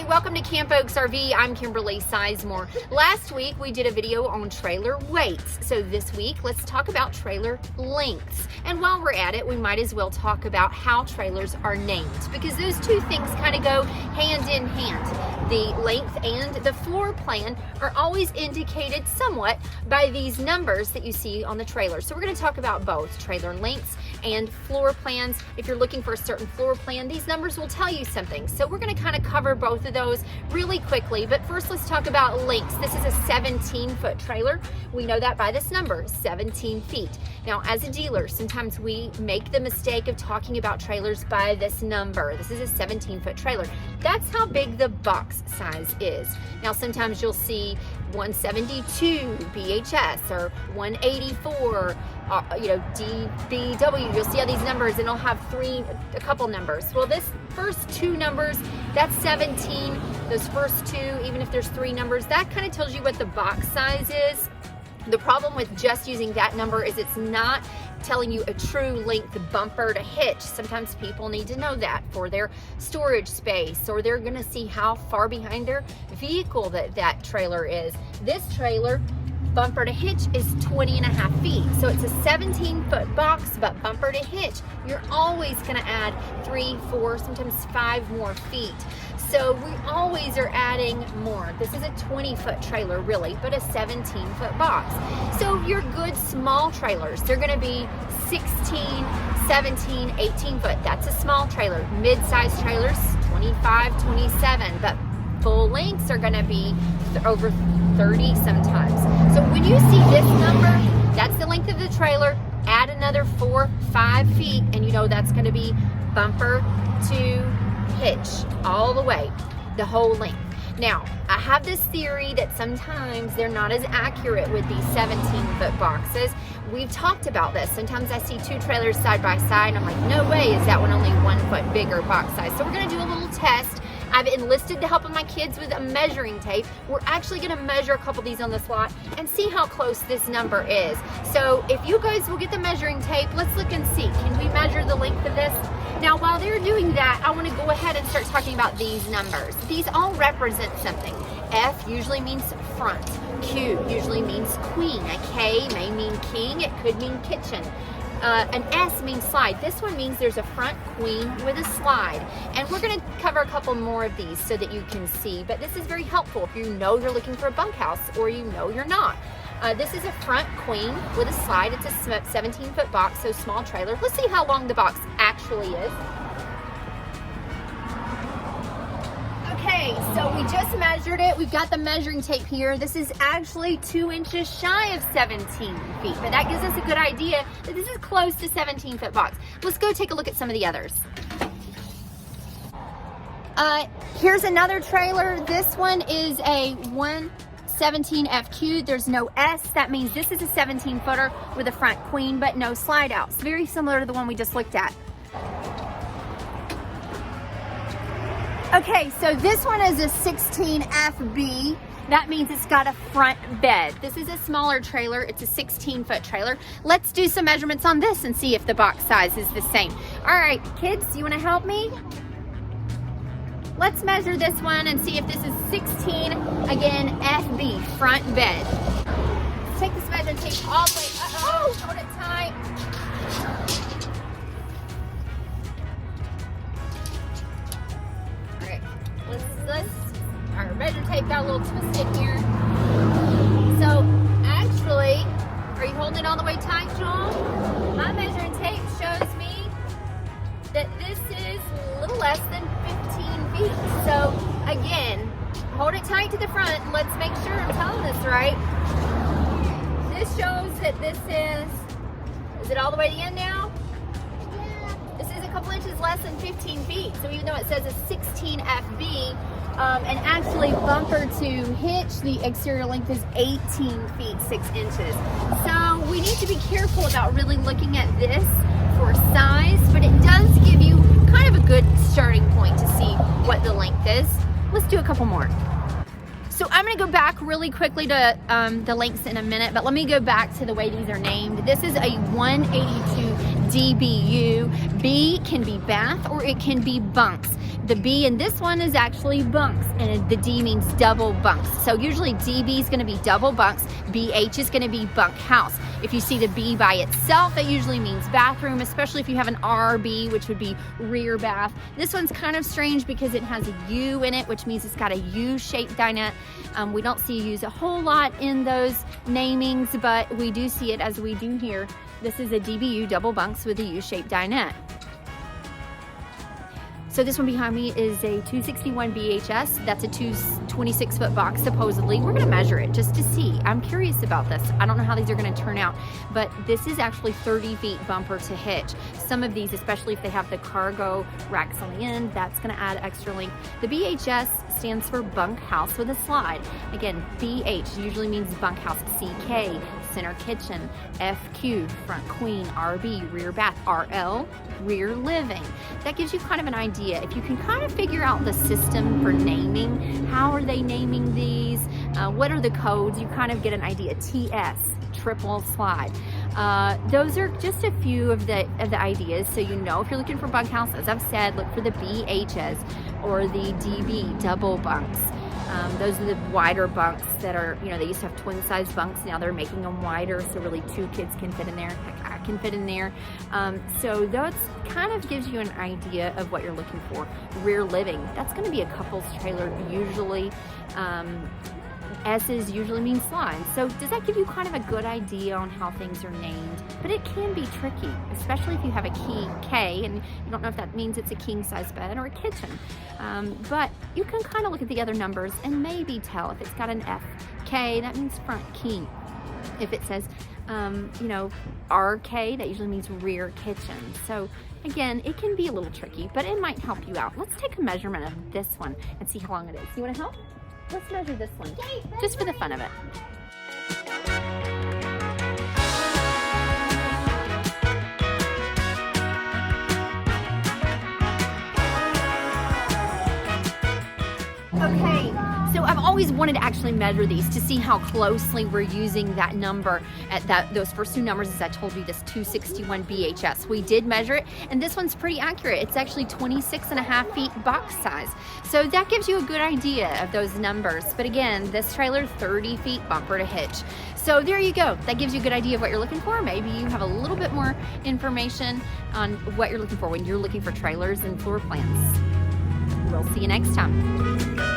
welcome to Camp Oaks RV. I'm Kimberly Sizemore. Last week we did a video on trailer weights. So this week let's talk about trailer lengths. And while we're at it, we might as well talk about how trailers are named, because those two things kind of go hand in hand. The length and the floor plan are always indicated somewhat by these numbers that you see on the trailer. So we're going to talk about both trailer lengths and floor plans. If you're looking for a certain floor plan, these numbers will tell you something. So we're going to kind of cover both of those really quickly. But first, let's talk about lengths. This is a 17-foot trailer. We know that by this number, 17 feet. Now, as a dealer, sometimes we make the mistake of talking about trailers by this number. This is a 17-foot trailer. That's how big the box size is. Now, sometimes you'll see 172 BHS or 184 DBW. You'll see all these numbers and it'll have a couple numbers. Well, this first two numbers, that's 17. Those first two, even if there's three numbers, that kind of tells you what the box size is. The problem with just using that number is it's not telling you a true length bumper to hitch. Sometimes people need to know that for their storage space, or they're gonna see how far behind their vehicle that trailer is. This trailer bumper to hitch is 20.5 feet. So it's a 17-foot box, but bumper to hitch, you're always gonna add 3, 4, sometimes 5 more feet. So we always are adding more. This is a 20-foot trailer really, but a 17-foot box. So your good small trailers, they're gonna be 16, 17, 18 foot. That's a small trailer. Mid-sized trailers, 25, 27, but full lengths are gonna be over 30 sometimes. So when you see this number, that's the length of the trailer. Add another 4, 5 feet, and you know that's gonna be bumper to hitch all the way, the whole length. Now, I have this theory that sometimes they're not as accurate with these 17-foot boxes. We've talked about this. Sometimes I see two trailers side by side and I'm like, no way is that one only 1 foot bigger box size. So we're gonna do a little test. I've enlisted the help of my kids with a measuring tape. We're actually gonna measure a couple of these on this lot and see how close this number is. So if you guys will get the measuring tape, let's look and see. Can we measure the length of this? Now, while they're doing that, I want to go ahead and start talking about these numbers. These all represent something. F usually means front. Q usually means queen. A K may mean king. It could mean kitchen. An S means slide. This one means there's a front queen with a slide. And we're going to cover a couple more of these so that you can see. But this is very helpful if you know you're looking for a bunkhouse or you know you're not. This is a front queen with a slide. It's a 17-foot box, so small trailer. Let's see how long the box actually is. Okay, so we just measured it. We've got the measuring tape here. This is actually 2 inches shy of 17 feet, but that gives us a good idea that this is close to 17-foot box. Let's go take a look at some of the others. Here's another trailer. This one is a 117 FQ. There's no S. That means this is a 17-footer with a front queen, but no slide outs. Very similar to the one we just looked at. Okay, so this one is a 16 FB. That means it's got a front bed. This is a smaller trailer. It's a 16-foot trailer. Let's do some measurements on this and see if the box size is the same. All right, kids, you want to help me? Let's measure this one and see if this is 16, again, FB, front bed. Let's take this measuring tape all the way, hold it tight. All right, our measuring tape got a little twisted here. So, actually, are you holding it all the way tight, Joel? My measuring tape shows me that this is a little less than 15 feet. So again, hold it tight to the front. Let's make sure I'm telling this right. This shows that this is it all the way to the end now? Yeah. This is a couple inches less than 15 feet. So even though it says a 16 FB, and actually bumper to hitch, the exterior length is 18 feet 6 inches. So we need to be careful about really looking at this for size, but it does give you kind of a good starting point to see what the length is. Let's do a couple more. So I'm going to go back really quickly to the lengths in a minute, but let me go back to the way these are named. This is a 182 DBU. B can be bath or it can be bunks. The B in this one is actually bunks, and the D means double bunks. So usually DB is going to be double bunks, BH is going to be bunk house. If you see the B by itself, it usually means bathroom, especially if you have an RB, which would be rear bath. This one's kind of strange because it has a U in it, which means it's got a U-shaped dinette. We don't see U's a whole lot in those namings, but we do see it as we do here. This is a DBU, double bunks with a U-shaped dinette. So this one behind me is a 261 BHS. That's a 26-foot box, supposedly. We're gonna measure it just to see. I'm curious about this. I don't know how these are gonna turn out, but this is actually 30 feet bumper to hitch. Some of these, especially if they have the cargo racks on the end, that's gonna add extra length. The BHS stands for bunk house with a slide. Again, BH usually means bunk house. CK, center kitchen. FQ, front queen. RB, rear bath. RL, rear living. That gives you kind of an idea. If you can kind of figure out the system for naming, how are they naming these, what are the codes, you kind of get an idea. TS, triple slide. Those are just a few of the ideas. So you know, if you're looking for bunkhouse, as I've said, look for the BHs or the DB, double bunks. Those are the wider bunks that are, you know, they used to have twin size bunks. Now they're making them wider, so really 2 kids can fit in there. Heck, I can fit in there. So that's kind of gives you an idea of what you're looking for. Rear living, that's going to be a couple's trailer usually. S's usually mean slides. So does that give you kind of a good idea on how things are named? But it can be tricky, especially if you have a key K and you don't know if that means it's a king size bed or a kitchen. But you can kind of look at the other numbers and maybe tell if it's got an FK, that means front key. If it says, you know, RK, that usually means rear kitchen. So again, it can be a little tricky, but it might help you out. Let's take a measurement of this one and see how long it is. You want to help? Let's measure this one, just for the fun of it. Okay, so I've always wanted to actually measure these to see how closely we're using that number at those first 2 numbers. As I told you, this 261 BHS. We did measure it, and this one's pretty accurate. It's actually 26.5 feet box size. So that gives you a good idea of those numbers. But again, this trailer 30 feet bumper to hitch. So there you go. That gives you a good idea of what you're looking for. Maybe you have a little bit more information on what you're looking for when you're looking for trailers and floor plans. We'll see you next time.